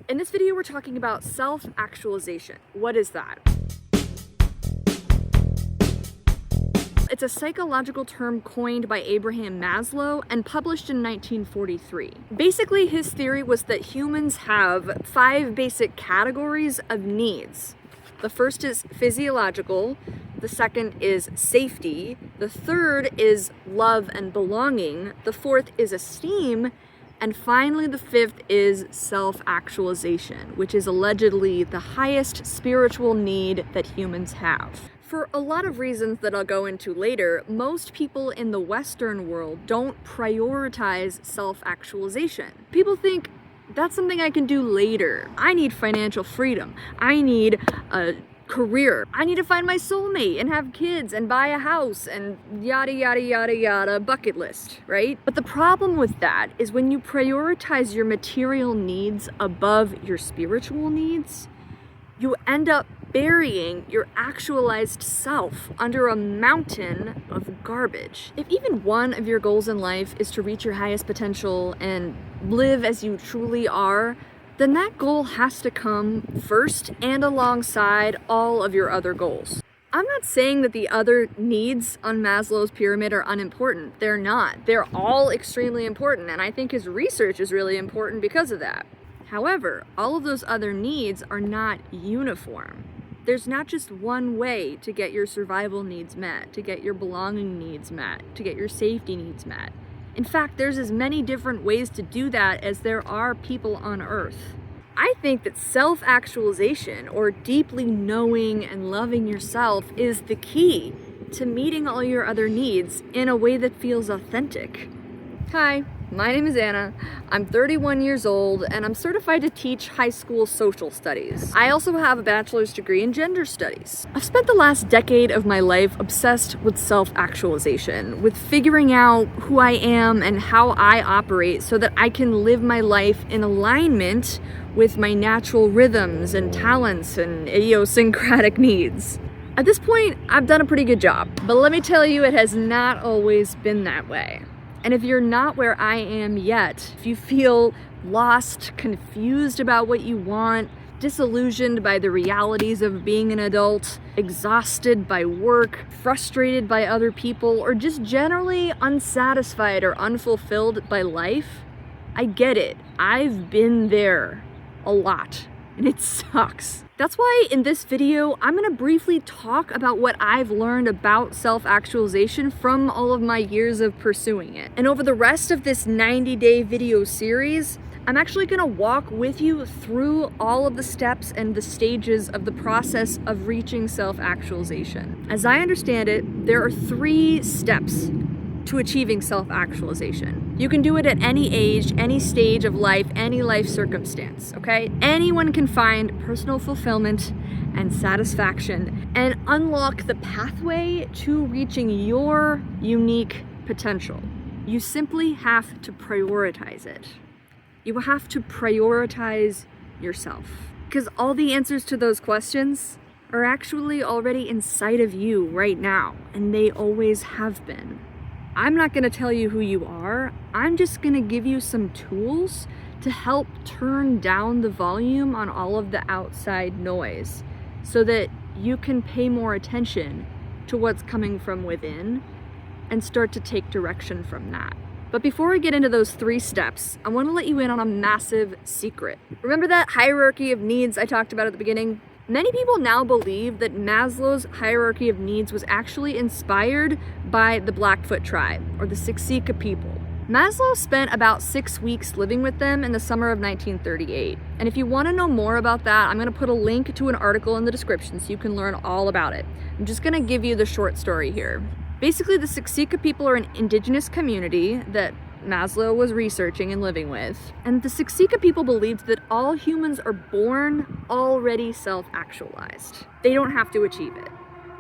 In this video, we're talking about self-actualization. What is that? It's a psychological term coined by Abraham Maslow and published in 1943. Basically, his theory was that humans have 5 basic categories of needs. The first is physiological, the second is safety, the third is love and belonging, the fourth is esteem, and finally, the fifth is self-actualization, which is allegedly the highest spiritual need that humans have. For a lot of reasons that I'll go into later, most people in the Western world don't prioritize self-actualization. People think, that's something I can do later. I need financial freedom. I need a career. I need to find my soulmate and have kids and buy a house and yada yada yada yada bucket list, right? But the problem with that is when you prioritize your material needs above your spiritual needs, you end up burying your actualized self under a mountain of garbage. If even one of your goals in life is to reach your highest potential and live as you truly are, then that goal has to come first and alongside all of your other goals. I'm not saying that the other needs on Maslow's pyramid are unimportant. They're not. They're all extremely important, and I think his research is really important because of that. However, all of those other needs are not uniform. There's not just one way to get your survival needs met, to get your belonging needs met, to get your safety needs met. In fact, there's as many different ways to do that as there are people on Earth. I think that self-actualization, or deeply knowing and loving yourself, is the key to meeting all your other needs in a way that feels authentic. Hi, my name is Anna. I'm 31 years old and I'm certified to teach high school social studies. I also have a bachelor's degree in gender studies. I've spent the last decade of my life obsessed with self-actualization, with figuring out who I am and how I operate so that I can live my life in alignment with my natural rhythms and talents and idiosyncratic needs. At this point, I've done a pretty good job, but let me tell you, it has not always been that way. And if you're not where I am yet, if you feel lost, confused about what you want, disillusioned by the realities of being an adult, exhausted by work, frustrated by other people, or just generally unsatisfied or unfulfilled by life, I get it. I've been there a lot, and it sucks. That's why in this video, I'm gonna briefly talk about what I've learned about self-actualization from all of my years of pursuing it. And over the rest of this 90-day video series, I'm actually gonna walk with you through all of the steps and the stages of the process of reaching self-actualization. As I understand it, there are 3 steps to achieving self-actualization. You can do it at any age, any stage of life, any life circumstance, okay? Anyone can find personal fulfillment and satisfaction and unlock the pathway to reaching your unique potential. You simply have to prioritize it. You have to prioritize yourself. Because all the answers to those questions are actually already inside of you right now, and they always have been. I'm not going to tell you who you are. I'm just going to give you some tools to help turn down the volume on all of the outside noise so that you can pay more attention to what's coming from within and start to take direction from that. But before I get into those 3 steps, I want to let you in on a massive secret. Remember that hierarchy of needs I talked about at the beginning? Many people now believe that Maslow's hierarchy of needs was actually inspired by the Blackfoot tribe, or the Siksika people. Maslow spent about 6 weeks living with them in the summer of 1938. And if you want to know more about that, I'm going to put a link to an article in the description so you can learn all about it. I'm just going to give you the short story here. Basically, the Siksika people are an indigenous community that Maslow was researching and living with. And the Siksika people believed that all humans are born already self-actualized. They don't have to achieve it.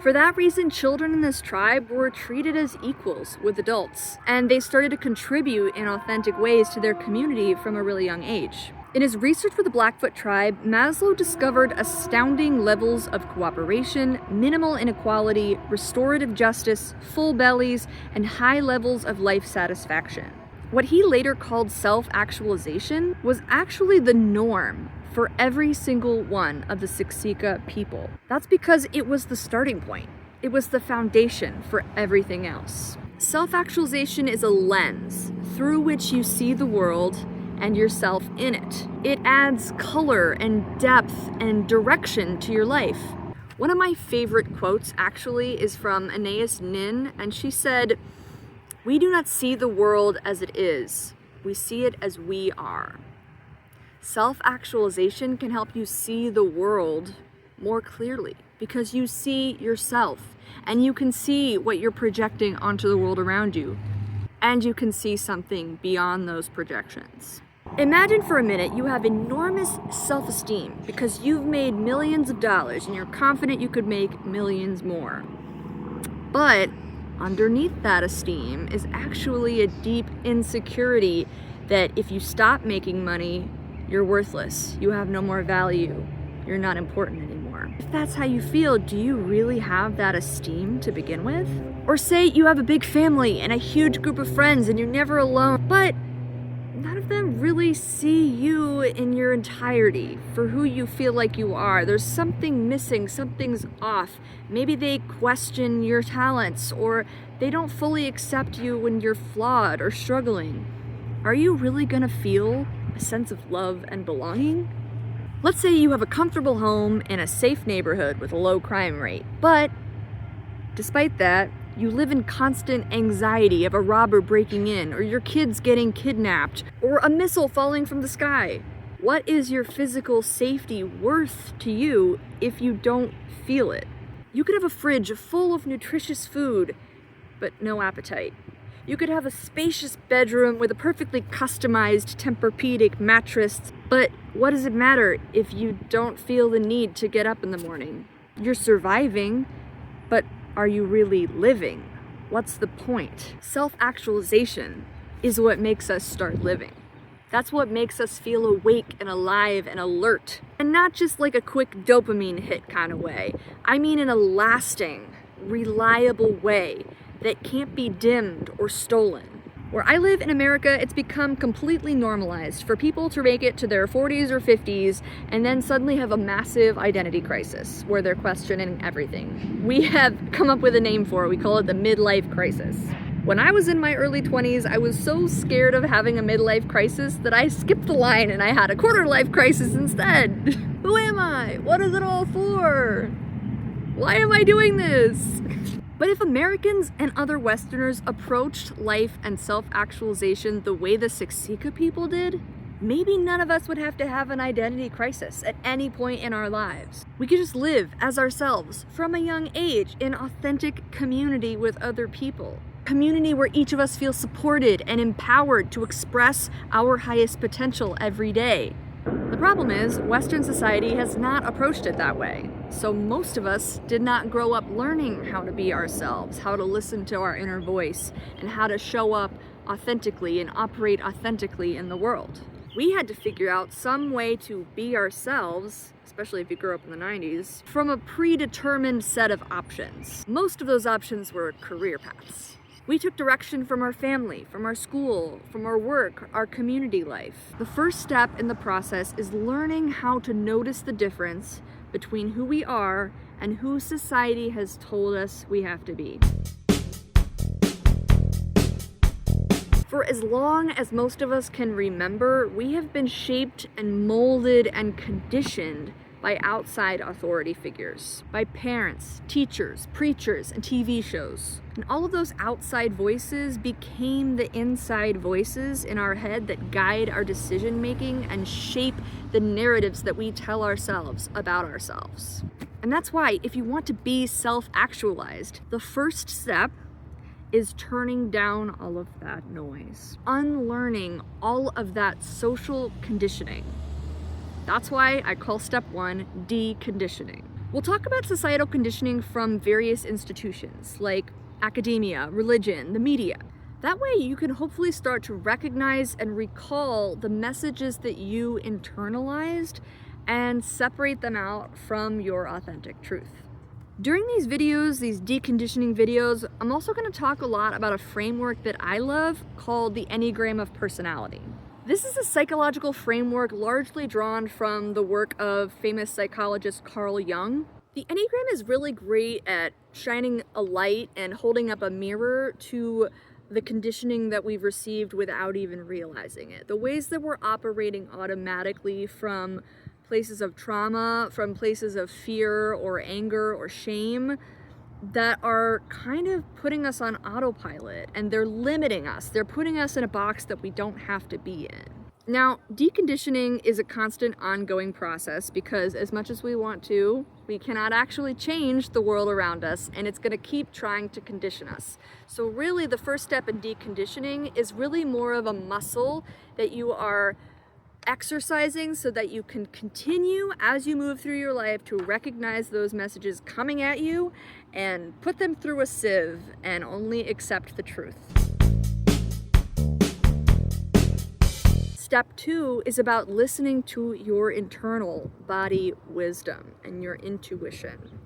For that reason, children in this tribe were treated as equals with adults, and they started to contribute in authentic ways to their community from a really young age. In his research for the Blackfoot tribe, Maslow discovered astounding levels of cooperation, minimal inequality, restorative justice, full bellies, and high levels of life satisfaction. What he later called self-actualization was actually the norm for every single one of the Siksika people. That's because it was the starting point. It was the foundation for everything else. Self-actualization is a lens through which you see the world and yourself in it. It adds color and depth and direction to your life. One of my favorite quotes actually is from Anais Nin, and she said, "We do not see the world as it is. We see it as we are." Self-actualization can help you see the world more clearly because you see yourself and you can see what you're projecting onto the world around you, and you can see something beyond those projections. Imagine for a minute you have enormous self-esteem because you've made millions of dollars and you're confident you could make millions more. But underneath that esteem is actually a deep insecurity that if you stop making money, you're worthless, you have no more value, you're not important anymore. If that's how you feel, do you really have that esteem to begin with? Or say you have a big family and a huge group of friends and you're never alone, but none of them really see you in your entirety for who you feel like you are. There's something missing, something's off. Maybe they question your talents, or they don't fully accept you when you're flawed or struggling. Are you really gonna feel a sense of love and belonging? Let's say you have a comfortable home in a safe neighborhood with a low crime rate, but despite that, you live in constant anxiety of a robber breaking in, or your kids getting kidnapped, or a missile falling from the sky. What is your physical safety worth to you if you don't feel it? You could have a fridge full of nutritious food, but no appetite. You could have a spacious bedroom with a perfectly customized Tempur-Pedic mattress, but what does it matter if you don't feel the need to get up in the morning? You're surviving, but are you really living? What's the point? Self-actualization is what makes us start living. That's what makes us feel awake and alive and alert. And not just like a quick dopamine hit kind of way. I mean in a lasting, reliable way that can't be dimmed or stolen. Where I live in America, it's become completely normalized for people to make it to their 40s or 50s and then suddenly have a massive identity crisis where they're questioning everything. We have come up with a name for it. We call it the midlife crisis. When I was in my early 20s, I was so scared of having a midlife crisis that I skipped the line and I had a quarter-life crisis instead. Who am I? What is it all for? Why am I doing this? But if Americans and other Westerners approached life and self-actualization the way the Siksika people did, maybe none of us would have to have an identity crisis at any point in our lives. We could just live as ourselves from a young age in authentic community with other people. Community where each of us feels supported and empowered to express our highest potential every day. The problem is, Western society has not approached it that way. So most of us did not grow up learning how to be ourselves, how to listen to our inner voice, and how to show up authentically and operate authentically in the world. We had to figure out some way to be ourselves, especially if you grew up in the 90s, from a predetermined set of options. Most of those options were career paths. We took direction from our family, from our school, from our work, our community life. The first step in the process is learning how to notice the difference between who we are and who society has told us we have to be. For as long as most of us can remember, we have been shaped and molded and conditioned by outside authority figures, by parents, teachers, preachers, and TV shows. And all of those outside voices became the inside voices in our head that guide our decision making and shape the narratives that we tell ourselves about ourselves. And that's why, if you want to be self-actualized, the first step is turning down all of that noise, unlearning all of that social conditioning. That's why I call step one deconditioning. We'll talk about societal conditioning from various institutions like academia, religion, the media. That way you can hopefully start to recognize and recall the messages that you internalized and separate them out from your authentic truth. During these videos, these deconditioning videos, I'm also going to talk a lot about a framework that I love called the Enneagram of Personality. This is a psychological framework largely drawn from the work of famous psychologist Carl Jung. The Enneagram is really great at shining a light and holding up a mirror to the conditioning that we've received without even realizing it. The ways that we're operating automatically from places of trauma, from places of fear or anger or shame that are kind of putting us on autopilot, and they're limiting us. They're putting us in a box that we don't have to be in. Now, deconditioning is a constant ongoing process because as much as we want to, we cannot actually change the world around us, and it's going to keep trying to condition us. So really the first step in deconditioning is really more of a muscle that you are exercising so that you can continue as you move through your life to recognize those messages coming at you and put them through a sieve and only accept the truth. Step 2 is about listening to your internal body wisdom and your intuition.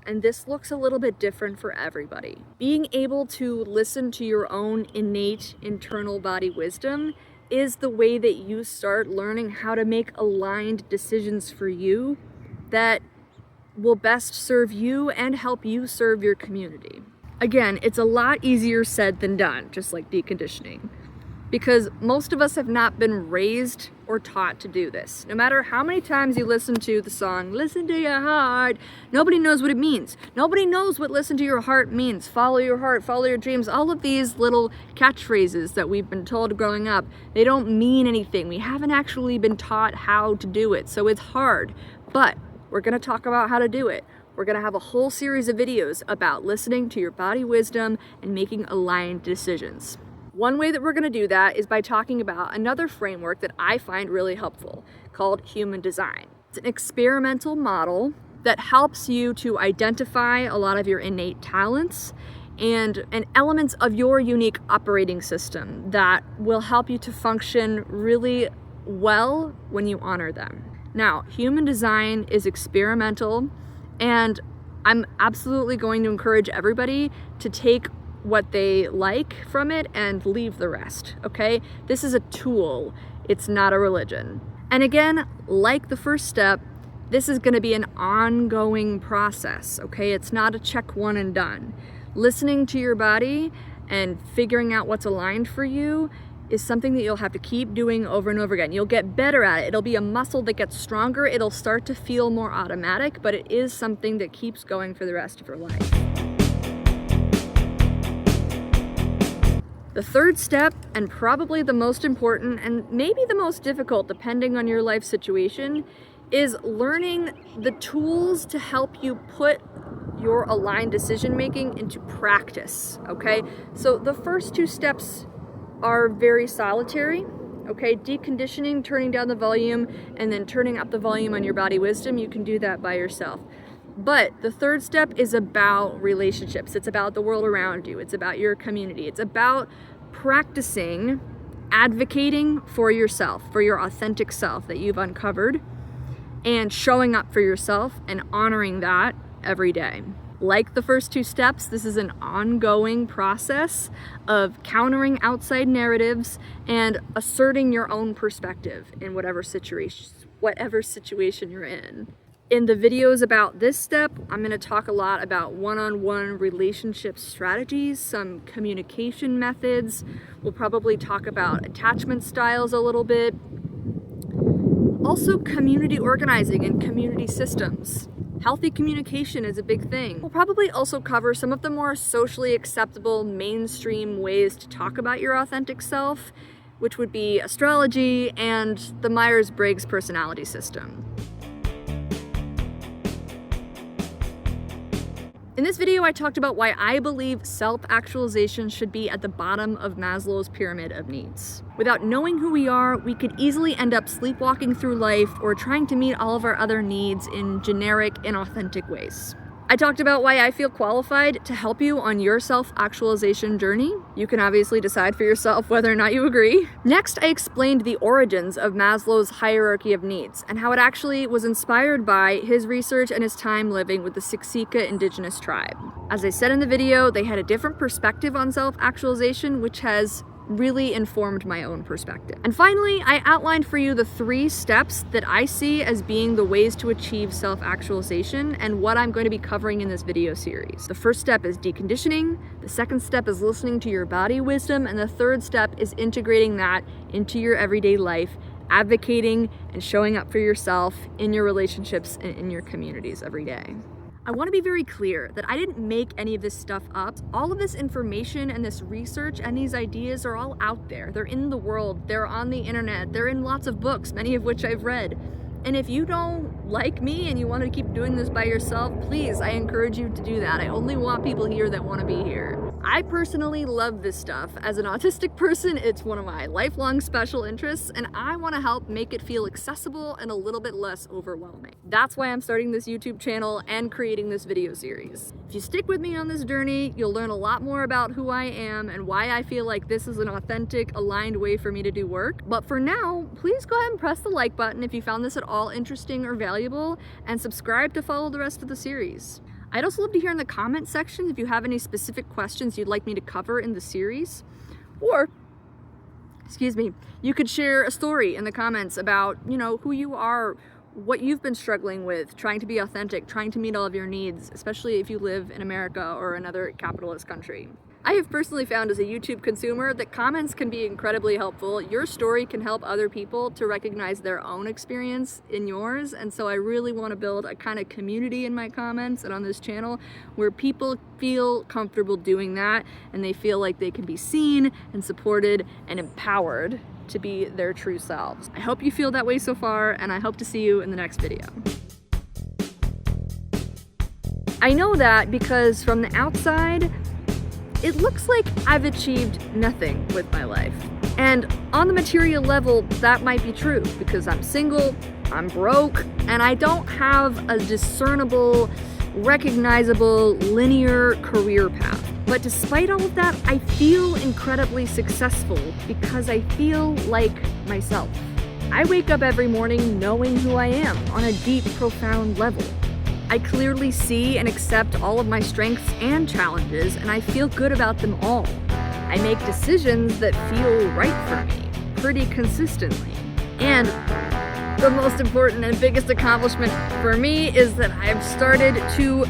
And this looks a little bit different for everybody. Being able to listen to your own innate internal body wisdom is the way that you start learning how to make aligned decisions for you that will best serve you and help you serve your community. Again, it's a lot easier said than done, just like deconditioning, because most of us have not been raised or taught to do this. No matter how many times you listen to the song, "Listen to your heart," nobody knows what it means. Nobody knows what "listen to your heart" means. Follow your heart, follow your dreams. All of these little catchphrases that we've been told growing up, they don't mean anything. We haven't actually been taught how to do it, so it's hard. But we're gonna talk about how to do it. We're gonna have a whole series of videos about listening to your body wisdom and making aligned decisions. One way that we're going to do that is by talking about another framework that I find really helpful called human design. It's an experimental model that helps you to identify a lot of your innate talents and elements of your unique operating system that will help you to function really well when you honor them. Now, human design is experimental, and I'm absolutely going to encourage everybody to take what they like from it and leave the rest, okay? This is a tool, it's not a religion. And again, like the first step, this is gonna be an ongoing process, okay? It's not a check one and done. Listening to your body and figuring out what's aligned for you is something that you'll have to keep doing over and over again. You'll get better at it. It'll be a muscle that gets stronger. It'll start to feel more automatic, but it is something that keeps going for the rest of your life. The third step, and probably the most important and maybe the most difficult depending on your life situation, is learning the tools to help you put your aligned decision making into practice, okay? So the first two steps are very solitary, okay? Deconditioning, turning down the volume, and then turning up the volume on your body wisdom, you can do that by yourself. But the third step is about relationships. It's about the world around you. It's about your community. It's about practicing advocating for yourself, for your authentic self that you've uncovered, and showing up for yourself and honoring that every day. Like the first two steps, this is an ongoing process of countering outside narratives and asserting your own perspective in whatever situation you're in. In the videos about this step, I'm going to talk a lot about one-on-one relationship strategies, some communication methods. We'll probably talk about attachment styles a little bit. Also, community organizing and community systems. Healthy communication is a big thing. We'll probably also cover some of the more socially acceptable mainstream ways to talk about your authentic self, which would be astrology and the Myers-Briggs personality system. In this video, I talked about why I believe self-actualization should be at the bottom of Maslow's pyramid of needs. Without knowing who we are, we could easily end up sleepwalking through life or trying to meet all of our other needs in generic, inauthentic ways. I talked about why I feel qualified to help you on your self-actualization journey. You can obviously decide for yourself whether or not you agree. Next, I explained the origins of Maslow's hierarchy of needs and how it actually was inspired by his research and his time living with the Siksika indigenous tribe. As I said in the video, they had a different perspective on self-actualization, which has really informed my own perspective. And finally, I outlined for you the 3 steps that I see as being the ways to achieve self-actualization and what I'm going to be covering in this video series. The first step is deconditioning, the second step is listening to your body wisdom, and the third step is integrating that into your everyday life, advocating and showing up for yourself in your relationships and in your communities every day. I want to be very clear that I didn't make any of this stuff up. All of this information and this research and these ideas are all out there. They're in the world, they're on the internet, they're in lots of books, many of which I've read. And if you don't like me and you want to keep doing this by yourself, please, I encourage you to do that. I only want people here that want to be here. I personally love this stuff. As an autistic person, it's one of my lifelong special interests, and I want to help make it feel accessible and a little bit less overwhelming. That's why I'm starting this YouTube channel and creating this video series. If you stick with me on this journey, you'll learn a lot more about who I am and why I feel like this is an authentic, aligned way for me to do work. But for now, please go ahead and press the like button if you found this at all interesting or valuable, and subscribe to follow the rest of the series. I'd also love to hear in the comment section if you have any specific questions you'd like me to cover in the series. Or, you could share a story in the comments about, who you are, what you've been struggling with, trying to be authentic, trying to meet all of your needs, especially if you live in America or another capitalist country. I have personally found as a YouTube consumer that comments can be incredibly helpful. Your story can help other people to recognize their own experience in yours, and so I really want to build a kind of community in my comments and on this channel where people feel comfortable doing that and they feel like they can be seen and supported and empowered to be their true selves. I hope you feel that way so far, and I hope to see you in the next video. I know that because from the outside, it looks like I've achieved nothing with my life. And on the material level, that might be true because I'm single, I'm broke, and I don't have a discernible, recognizable, linear career path. But despite all of that, I feel incredibly successful because I feel like myself. I wake up every morning knowing who I am on a deep, profound level. I clearly see and accept all of my strengths and challenges, and I feel good about them all. I make decisions that feel right for me, pretty consistently. And the most important and biggest accomplishment for me is that I've started to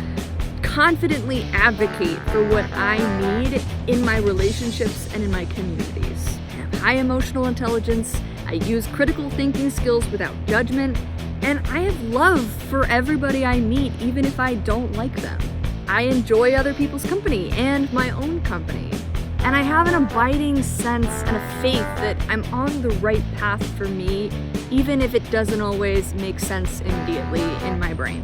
confidently advocate for what I need in my relationships and in my communities. I have high emotional intelligence, I use critical thinking skills without judgment, and I have love for everybody I meet, even if I don't like them. I enjoy other people's company and my own company. And I have an abiding sense and a faith that I'm on the right path for me, even if it doesn't always make sense immediately in my brain.